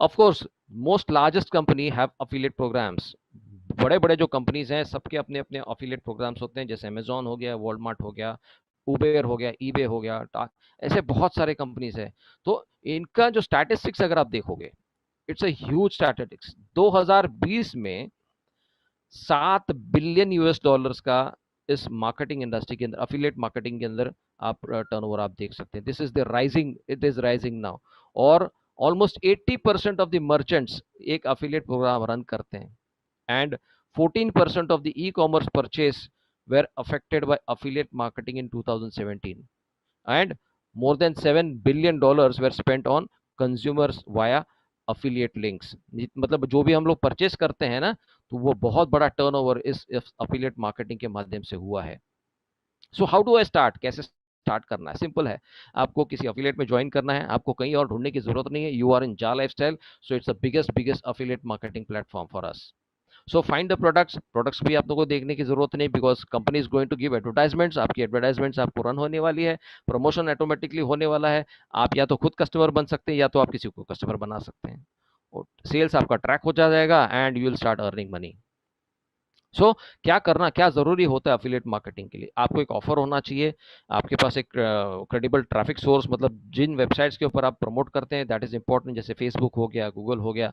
Of course most largest company have affiliate programs. बड़े बड़े जो कंपनीज हैं सबके अपने अपने अफिलिएट प्रोग्राम्स होते हैं, जैसे अमेजोन हो गया, वॉलमार्ट हो गया, उबेर हो गया, ईबे हो गया, ऐसे बहुत सारे कंपनीज हैं। तो इनका जो स्टैटिस्टिक्स अगर आप देखोगे, इट्स अ ह्यूज स्टैटिस्टिक्स। 2020 में 7 बिलियन यूएस डॉलर्स का इस मार्केटिंग इंडस्ट्री के अंदर, अफिलिएट मार्केटिंग के अंदर आप टर्नओवर आप देख सकते हैं। This is the rising, it is rising now. और ऑलमोस्ट 80% ऑफ द मर्चेंट्स एक अफिलिएट प्रोग्राम रन करते हैं, and 14% of the e-commerce purchase were affected by affiliate marketing in 2017, and more than $7 billion were spent on consumers via affiliate links। मतलब जो भी हम लोग purchase करते हैं ना, तो वो बहुत बड़ा टर्नओवर इस अफिलिएट मार्केटिंग के माध्यम से हुआ है। So how do I start, कैसे स्टार्ट करना है? सिंपल है, आपको किसी अफिलिएट में ज्वाइन करना है, आपको कहीं और ढूंढने की जरूरत नहीं है। यू आर इन जा lifestyle, so it's the biggest biggest affiliate marketing platform for us. So find the products. Products भी आप लोगों को देखने की जरूरत नहीं, because company is going to give advertisements. आपकी एडवर्टाइजमेंट्स आपको रन होने वाली है, प्रमोशन ऑटोमेटिकली होने वाला है। आप या तो खुद कस्टमर बन सकते हैं, या तो आप किसी को कस्टमर बना सकते हैं, और सेल्स आपका ट्रैक हो जाएगा, and you will start earning money. So क्या करना, क्या जरूरी होता है अफिलिएट मार्केटिंग के लिए? आपको एक ऑफर होना चाहिए, आपके पास एक क्रेडिबल ट्रैफिक सोर्स, मतलब जिन वेबसाइट्स के ऊपर आप प्रमोट करते हैं, दैट इज इंपॉर्टेंट, जैसे फेसबुक हो गया, गूगल हो गया।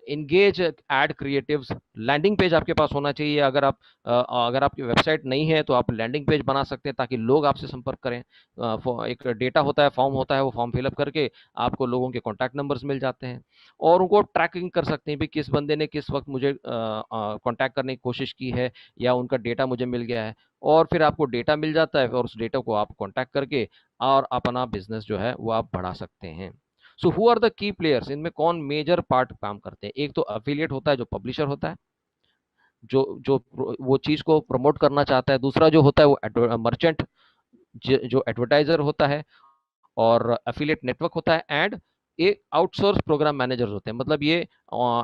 Engage ad creatives. Landing page आपके पास होना चाहिए। अगर आपकी वेबसाइट नहीं है तो आप लैंडिंग पेज बना सकते हैं, ताकि लोग आपसे संपर्क करें। एक डेटा होता है, फॉर्म होता है, वो फॉर्म फिलअप करके आपको लोगों के कॉन्टैक्ट नंबर्स मिल जाते हैं, और उनको ट्रैकिंग कर सकते हैं भी किस बंदे ने किस वक्त मुझे कॉन्टैक्ट करने की कोशिश की है, या उनका डेटा मुझे मिल गया है। और फिर आपको डेटा मिल जाता है, और उस डेटा को आप कॉन्टैक्ट करके और अपना बिजनेस जो है वो आप बढ़ा सकते हैं। So who are the key players? इनमें कौन मेजर पार्ट काम करते हैं? एक तो अफिलिएट होता है, जो पब्लिशर होता है, जो जो वो चीज को प्रमोट करना चाहता है। दूसरा जो होता है वो मर्चेंट, जो एडवर्टाइजर होता है, और एफिलिएट नेटवर्क होता है, एंड एक आउटसोर्स प्रोग्राम मैनेजर होते हैं। मतलब ये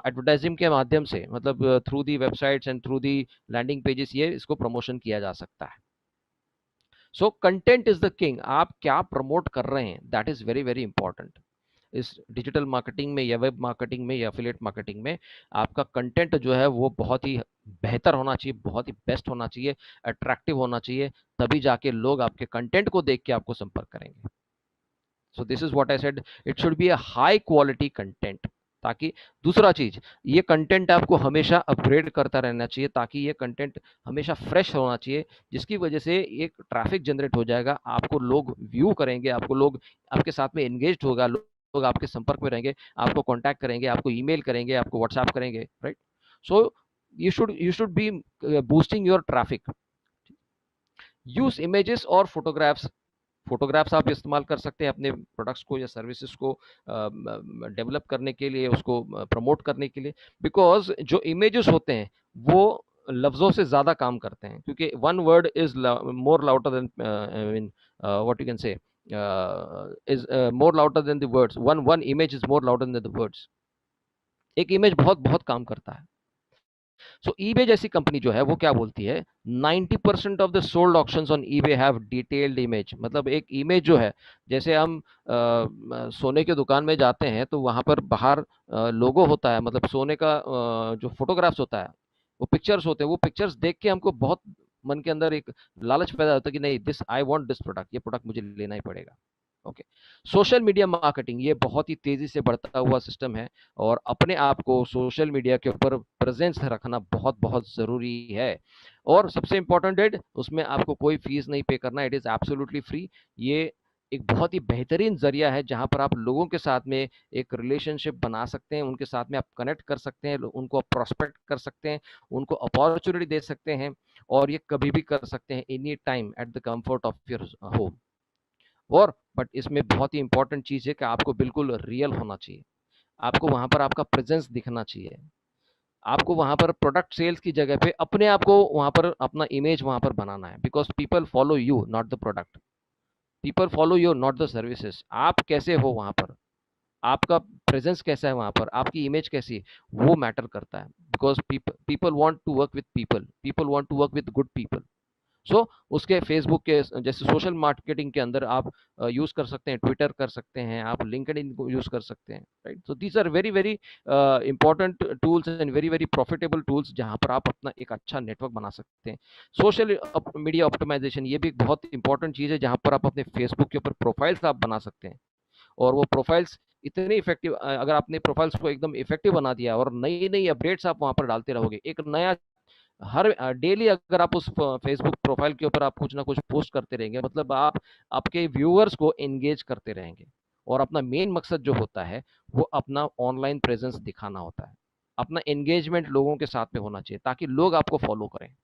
एडवर्टाइजिंग के माध्यम से, मतलब through the websites and through the landing pages, ये इसको प्रमोशन किया जा सकता है। So content is the king. आप क्या प्रमोट कर रहे हैं, that is very very important. इस डिजिटल मार्केटिंग में, या वेब मार्केटिंग में, या एफिलिएट मार्केटिंग में, आपका कंटेंट जो है वो बहुत ही बेहतर होना चाहिए, बहुत ही बेस्ट होना चाहिए, अट्रैक्टिव होना चाहिए। तभी जाके लोग आपके कंटेंट को देख के आपको संपर्क करेंगे। So this is what I said, it should be a high quality content. ताकि दूसरा चीज, ये कंटेंट आपको हमेशा अपग्रेड करता रहना चाहिए, ताकि ये कंटेंट हमेशा फ्रेश होना चाहिए, जिसकी वजह से एक ट्रैफिक जनरेट हो जाएगा, आपको लोग व्यू करेंगे, आपको लोग आपके साथ में एंगेज होगा, लोग आपके संपर्क में रहेंगे, आपको कॉन्टैक्ट करेंगे, आपको ईमेल करेंगे, आपको व्हाट्सएप करेंगे, right? So you should B boosting your traffic. Use images और फोटोग्राफ्स। फोटोग्राफ्स आप इस्तेमाल कर सकते हैं अपने प्रोडक्ट्स को या सर्विसेज को डेवलप करने के लिए, उसको प्रमोट करने के लिए। बिकॉज जो इमेजेस होते हैं वो लफ्जों से ज्यादा काम करते हैं, क्योंकि one word is more louder than, mean what you can say, is more louder than the words. One image is more louder than the words. एक इमेज बहुत बहुत काम करता है। सो ईबे जैसी कंपनी जो है वो क्या बोलती है, 90% of the sold auctions on eBay have detailed image. मतलब एक इमेज जो है, जैसे हम सोने की दुकान में जाते हैं तो वहां पर बाहर लोगो होता है, मतलब सोने का जो फोटोग्राफ्स होता है, वो पिक्चर्स होते हैं। वो पिक्चर्स देख के हमको बहुत मन के अंदर एक लालच पैदा होता है कि नहीं, this I want this product, ये प्रोडक्ट मुझे लेना ही पड़ेगा। ओके। सोशल मीडिया मार्केटिंग ये बहुत ही तेजी से बढ़ता हुआ सिस्टम है, और अपने आप को सोशल मीडिया के ऊपर प्रेजेंस रखना बहुत बहुत जरूरी है। और सबसे इंपॉर्टेंट है, उसमें आपको कोई फीस नहीं पे करना, इट इज एब्सोल्युटली फ्री। ये एक बहुत ही बेहतरीन जरिया है जहां पर आप लोगों के साथ में एक रिलेशनशिप बना सकते हैं, उनके साथ में आप कनेक्ट कर सकते हैं, उनको आप प्रोस्पेक्ट कर सकते हैं, उनको अपॉर्चुनिटी दे सकते हैं, और ये कभी भी कर सकते हैं, any time at the comfort of your home. और बट इसमें बहुत ही इंपॉर्टेंट चीज है कि आपको बिल्कुल रियल होना चाहिए, आपको वहां पर आपका प्रेजेंस दिखना चाहिए। आपको वहां पर प्रोडक्ट सेल्स की जगह पे अपने आप को वहां पर अपना इमेज वहां पर बनाना है, because people follow you not the product, people follow you not the services. आप कैसे हो वहां पर, आपका प्रेजेंस कैसा है वहां पर, आपकी इमेज कैसी है, वो मैटर करता है। Because people want to work with people, people want to work with good people. So उसके फेसबुक के जैसे सोशल मार्केटिंग के अंदर आप यूज कर सकते हैं, ट्विटर कर सकते हैं, आप लिंक्डइन को यूज कर सकते हैं, right. So these are very very important tools and very very profitable tools जहां पर आप अपना एक अच्छा नेटवर्क बना सकते हैं। सोशल मीडिया ऑप्टिमाइजेशन ये भी एक बहुत इंपॉर्टेंट चीज है जहां पर आप अपने फेसबुक के ऊपर प्रोफाइल्स आप बना सकते हैं, और वो प्रोफाइल्स इतनी इफेक्टिव, अगर आपने प्रोफाइल्स को एकदम इफेक्टिव बना दिया और नई नई अपडेट्स आप वहां पर डालते रहोगे, एक नया हर डेली अगर आप उस फेसबुक प्रोफाइल के ऊपर आप कुछ ना कुछ पोस्ट करते रहेंगे, मतलब आप आपके व्यूअर्स को एंगेज करते रहेंगे। और अपना मेन मकसद जो होता है वो अपना ऑनलाइन प्रेजेंस दिखाना होता है, अपना एंगेजमेंट लोगों के साथ में होना चाहिए ताकि लोग आपको फॉलो करें।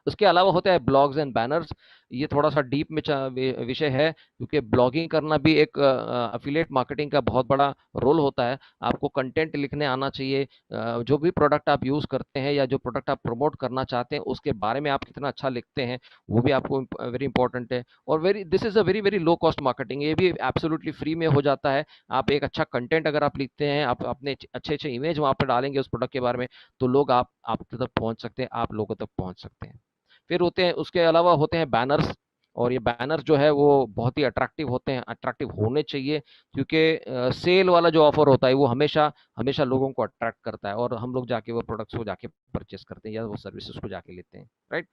उसके अलावा होता है ब्लॉग्स एंड बैनर्स। ये थोड़ा सा डीप में विषय है, क्योंकि ब्लॉगिंग करना भी एक अफिलिएट मार्केटिंग का बहुत बड़ा रोल होता है। आपको कंटेंट लिखने आना चाहिए, जो भी प्रोडक्ट आप यूज करते हैं या जो प्रोडक्ट आप प्रमोट करना चाहते हैं उसके बारे में आप कितना अच्छा लिखते हैं, वो भी आपको वेरी इंपॉर्टेंट है। और very this is a very very low cost marketing, ये भी एब्सोल्युटली फ्री में हो जाता है। आप एक अच्छा कंटेंट अगर आप लिखते हैं, आप अपने अच्छे अच्छे इमेज वहां पर डालेंगे उस प्रोडक्ट के बारे में, तो लोग आप तक पहुंच सकते हैं, आप लोगों तक पहुंच सकते हैं। फिर होते हैं, उसके अलावा होते हैं बैनर्स। और ये बैनर जो है वो बहुत ही अट्रैक्टिव होते हैं, अट्रैक्टिव होने चाहिए, क्योंकि सेल वाला जो ऑफर होता है वो हमेशा हमेशा लोगों को अट्रैक्ट करता है, और हम लोग जाके वो प्रोडक्ट्स को जाके परचेस करते हैं या वो सर्विसेज को जाके लेते हैं, right.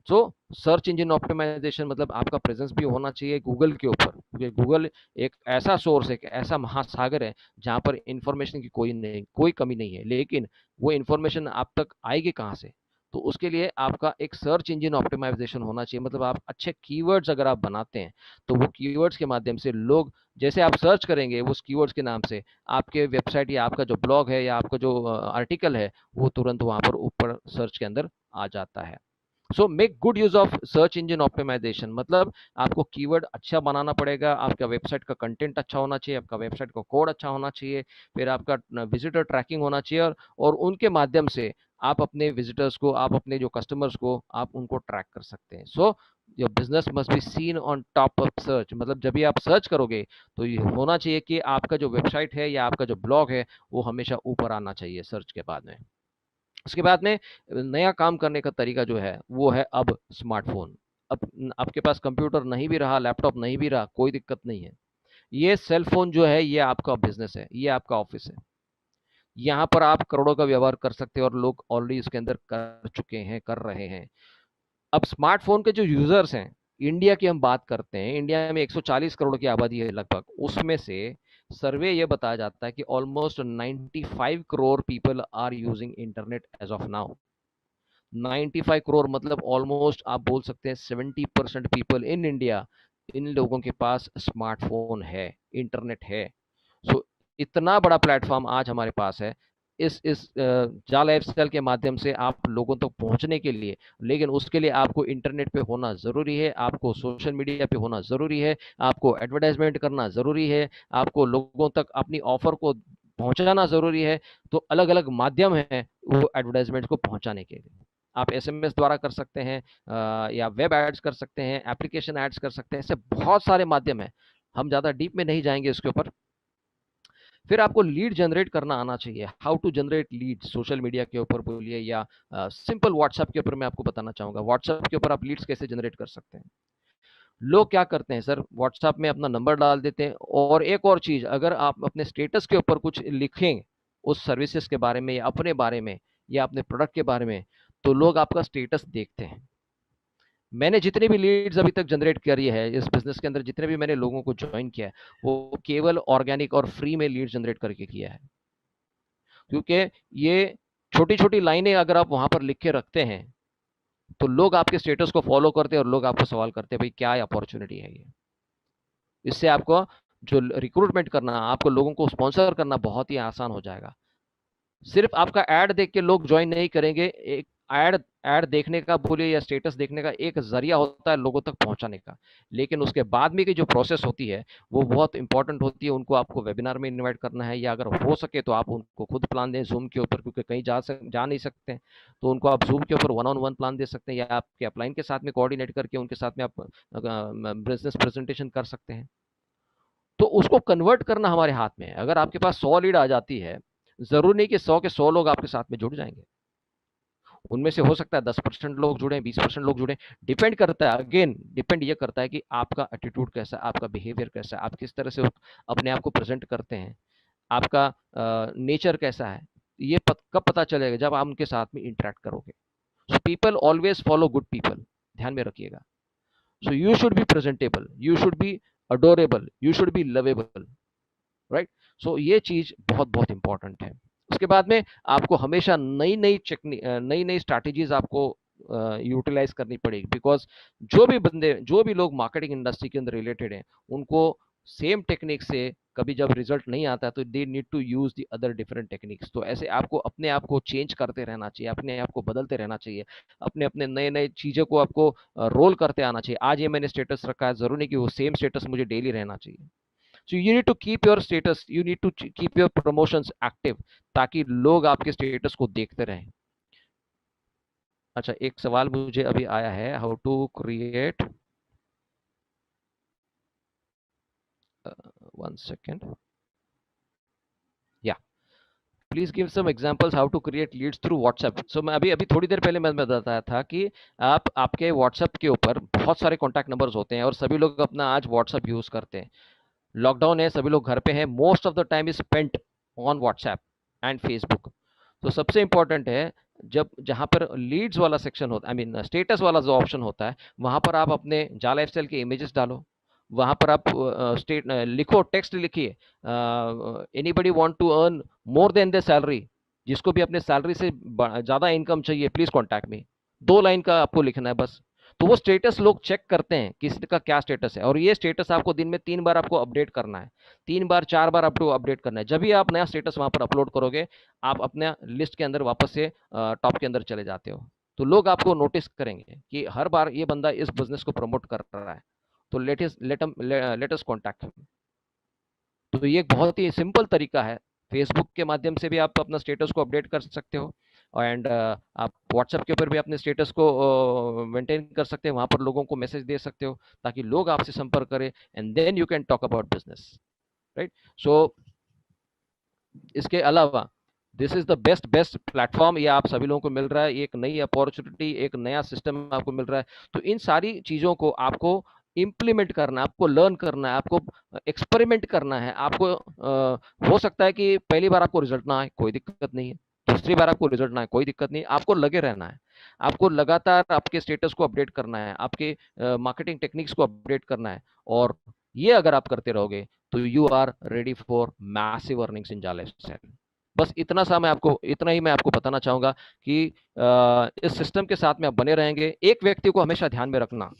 So search engine optimisation मतलब आपका प्रेजेंस भी होना चाहिए गूगल के ऊपर, क्योंकि गूगल एक ऐसा सोर्स है, एक ऐसा महासागर है जहां पर इंफॉर्मेशन की कोई कमी नहीं है, लेकिन वो इंफॉर्मेशन आप तक आएगी कहाँ से? तो उसके लिए आपका एक सर्च इंजन ऑप्टिमाइजेशन होना चाहिए, मतलब आप अच्छे कीवर्ड्स अगर आप बनाते हैं तो वो कीवर्ड्स के माध्यम से लोग, जैसे आप सर्च करेंगे उस कीवर्ड्स के नाम से, आपके वेबसाइट या आपका जो ब्लॉग है या आपका जो आर्टिकल है वो तुरंत वहां पर ऊपर सर्च के अंदर आ जाता है। So make good use of search engine optimisation, मतलब आपको कीवर्ड अच्छा बनाना पड़ेगा, आपका वेबसाइट का कंटेंट अच्छा होना चाहिए, आपका वेबसाइट का कोड अच्छा होना चाहिए, फिर आपका विजिटर ट्रैकिंग होना चाहिए, और उनके माध्यम से आप अपने विजिटर्स को, आप अपने जो कस्टमर्स को आप उनको ट्रैक कर सकते हैं। So your business must be seen on top of search, मतलब जब भी आप सर्च करोगे तो ये होना चाहिए कि आपका जो वेबसाइट है या आपका जो ब्लॉग है वो हमेशा ऊपर आना चाहिए सर्च के बाद में। उसके बाद में नया काम करने का तरीका जो है वो है अब स्मार्टफोन। अब आपके पास कंप्यूटर नहीं भी रहा, लैपटॉप नहीं भी रहा, कोई दिक्कत नहीं है। ये सेल फोन जो है ये आपका बिजनेस है, ये आपका ऑफिस है। यहाँ पर आप करोड़ों का व्यवहार कर सकते हैं, और लोग ऑलरेडी इसके अंदर कर चुके हैं, कर रहे हैं। अब स्मार्टफोन के जो यूजर्स हैं, इंडिया की हम बात करते हैं, इंडिया में 140 करोड़ की आबादी है लगभग, उसमें से सर्वे ये बताया जाता है कि almost 95 crore people are using internet as of now. 95 crore मतलब ऑलमोस्ट आप बोल सकते हैं 70% पीपल इन इंडिया, इन लोगों के पास स्मार्टफोन है, इंटरनेट है। सो इतना बड़ा प्लेटफॉर्म आज हमारे पास है। इस जा लाइफस्टाइल के माध्यम से आप लोगों तक पहुंचने के लिए, लेकिन उसके लिए आपको इंटरनेट पे होना ज़रूरी है, आपको सोशल मीडिया पे होना ज़रूरी है, आपको एडवर्टाइजमेंट करना ज़रूरी है, आपको लोगों तक अपनी ऑफर को पहुंचाना ज़रूरी है। तो अलग अलग माध्यम है वो एडवर्टाइजमेंट को पहुंचाने के लिए। आप एसएमएस द्वारा कर सकते हैं, या वेब एड्स कर सकते हैं, एप्लीकेशन एड्स कर सकते हैं, ऐसे बहुत सारे माध्यम हैं। हम ज़्यादा डीप में नहीं जाएंगे इसके ऊपर। फिर आपको लीड जनरेट करना आना चाहिए, how to generate lead social media के ऊपर बोलिए या सिंपल व्हाट्सएप के ऊपर। मैं आपको बताना चाहूंगा व्हाट्सएप के ऊपर आप लीड्स कैसे जनरेट कर सकते हैं। लोग क्या करते हैं सर, व्हाट्सएप में अपना नंबर डाल देते हैं, और एक और चीज, अगर आप अपने स्टेटस के ऊपर कुछ लिखें उस सर्विसेज के बारे में या अपने बारे में या अपने प्रोडक्ट के बारे में, तो लोग आपका स्टेटस देखते हैं। मैंने जितने भी लीड्स अभी तक जनरेट करी है इस बिजनेस के अंदर, जितने भी मैंने लोगों को ज्वाइन किया है, वो केवल ऑर्गेनिक और फ्री में लीड जनरेट करके किया है। क्योंकि ये छोटी छोटी लाइनें अगर आप वहां पर लिख के रखते हैं तो लोग आपके स्टेटस को फॉलो करते हैं, और लोग आपको सवाल करते हैं भाई क्या अपॉर्चुनिटी है ये। इससे आपको जो रिक्रूटमेंट करना, आपको लोगों को स्पॉन्सर करना बहुत ही आसान हो जाएगा। सिर्फ आपका ऐड देख के लोग ज्वाइन नहीं करेंगे, एक ऐड ऐड देखने का बोलिए या स्टेटस देखने का एक जरिया होता है लोगों तक पहुंचाने का, लेकिन उसके बाद में की जो प्रोसेस होती है वो बहुत इंपॉर्टेंट होती है। उनको आपको वेबिनार में इनवाइट करना है, या अगर हो सके तो आप उनको खुद प्लान दें जूम के ऊपर, क्योंकि कहीं जा नहीं सकते हैं, तो उनको आप जूम के ऊपर वन ऑन वन प्लान दे सकते हैं, या आपके अपलाइन के साथ में कोऑर्डिनेट करके उनके साथ में आप बिजनेस प्रेजेंटेशन कर सकते हैं। तो उसको कन्वर्ट करना हमारे हाथ में है। अगर आपके पास 100 लीड आ जाती है, जरूर नहीं कि 100 के 100 लोग आपके साथ में जुड़ जाएंगे। उनमें से हो सकता है 10% लोग जुड़े, 20% लोग जुड़े। डिपेंड करता है, अगेन डिपेंड ये करता है कि आपका एटीट्यूड कैसा है, आपका बिहेवियर कैसा है, आप किस तरह से अपने आप को प्रेजेंट करते हैं, आपका नेचर कैसा है। ये कब पता चलेगा? जब आप उनके साथ में इंटरेक्ट करोगे। So people always follow good people, ध्यान में रखिएगा। So you should be presentable, you should be adorable, you should be lovable, right. So ये चीज बहुत बहुत इंपॉर्टेंट है। उसके बाद में आपको हमेशा नई नई नई नई स्ट्रैटेजीज आपको यूटिलाइज करनी पड़ेगी, बिकॉज जो भी लोग मार्केटिंग इंडस्ट्री के अंदर रिलेटेड हैं, उनको सेम टेक्निक से कभी जब रिजल्ट नहीं आता तो they need to use the other different techniques. तो ऐसे आपको अपने आप को चेंज करते रहना चाहिए, अपने आप को बदलते रहना चाहिए, अपने अपने नए नए चीज़ों को आपको रोल करते आना चाहिए। आज ये मैंने स्टेटस रखा है, जरूरी नहीं कि वो सेम स्टेटस मुझे डेली रहना चाहिए। So you need to keep your status, you need to keep your promotions active, ताकि लोग आपके स्टेटस को देखते रहें। अच्छा, एक सवाल मुझे अभी आया है, how to create, one second, या please give some examples how to create leads through WhatsApp. So मैं अभी अभी थोड़ी देर पहले मैं बताया था कि आपके व्हाट्सएप के ऊपर बहुत सारे कॉन्टैक्ट नंबर्स होते हैं और सभी लोग अपना आज व्हाट्सएप यूज करते हैं। लॉकडाउन है, सभी लोग घर पे हैं, most of the time is spent on WhatsApp and Facebook. तो सबसे इंपॉर्टेंट है, जब जहां पर लीड्स वाला सेक्शन होता है, आई मीन स्टेटस वाला जो ऑप्शन होता है, वहां पर आप अपने जा लाइफस्टाइल के इमेजेस डालो। वहां पर आप स्टेट लिखो, टेक्स्ट लिखिए, anybody want to earn more than the salary, जिसको भी अपने सैलरी से ज्यादा इनकम चाहिए, प्लीज कॉन्टैक्ट मी। 2 लाइन का आपको लिखना है बस। तो वो स्टेटस लोग चेक करते हैं किसी का क्या स्टेटस है, और ये स्टेटस आपको दिन में 3 बार आपको अपडेट करना है, 3 बार 4 बार आपको अपडेट करना है। जब भी आप नया स्टेटस वहां पर अपलोड करोगे, आप अपने लिस्ट के अंदर वापस से टॉप के अंदर चले जाते हो, तो लोग आपको नोटिस करेंगे कि हर बार ये बंदा इस बिजनेस को प्रमोट कर रहा है, तो लेट अस कॉन्टैक्ट हिम। तो ये एक बहुत ही सिंपल तरीका है। फेसबुक के माध्यम से भी आप अपना स्टेटस को अपडेट कर सकते हो, एंड आप व्हाट्सएप के ऊपर भी अपने स्टेटस को मेंटेन कर सकते हैं, वहां पर लोगों को मैसेज दे सकते हो ताकि लोग आपसे संपर्क करें, and then you can talk about business, right. So इसके अलावा this is the best best platform, ये आप सभी लोगों को मिल रहा है, एक नई अपॉर्चुनिटी, एक नया सिस्टम आपको मिल रहा है। तो इन सारी चीजों को आपको इम्प्लीमेंट करना है, आपको लर्न करना है, आपको एक्सपेरिमेंट करना है। आपको हो सकता है कि पहली बार आपको रिजल्ट ना आए, कोई दिक्कत नहीं है, दूसरी बार आपको रिजल्ट ना आए, कोई दिक्कत नहीं है। आपको लगे रहना है, आपको लगातार आपके स्टेटस को अपडेट करना है, आपके मार्केटिंग टेक्निक्स को अपडेट करना है, और ये अगर आप करते रहोगे तो you are ready for massive earnings in जाले सेल। बस इतना ही मैं आपको बताना चाहूंगा कि इस सिस्टम के साथ में आप बने रहेंगे। एक व्यक्ति को हमेशा ध्यान में रखना,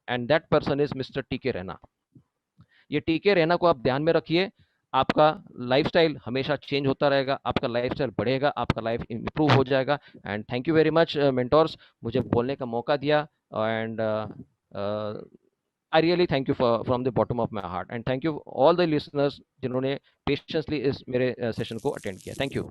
and that person is mister टीके रैना। ये टीके रैना को आप ध्यान में रखिए, आपका लाइफस्टाइल हमेशा चेंज होता रहेगा, आपका लाइफस्टाइल बढ़ेगा, आपका लाइफ इंप्रूव हो जाएगा। And thank you very much mentors, मुझे बोलने का मौका दिया, and I really thank you from the bottom of my heart, and thank you all the listeners जिन्होंने पेशेंसली इस मेरे सेशन को अटेंड किया। Thank you.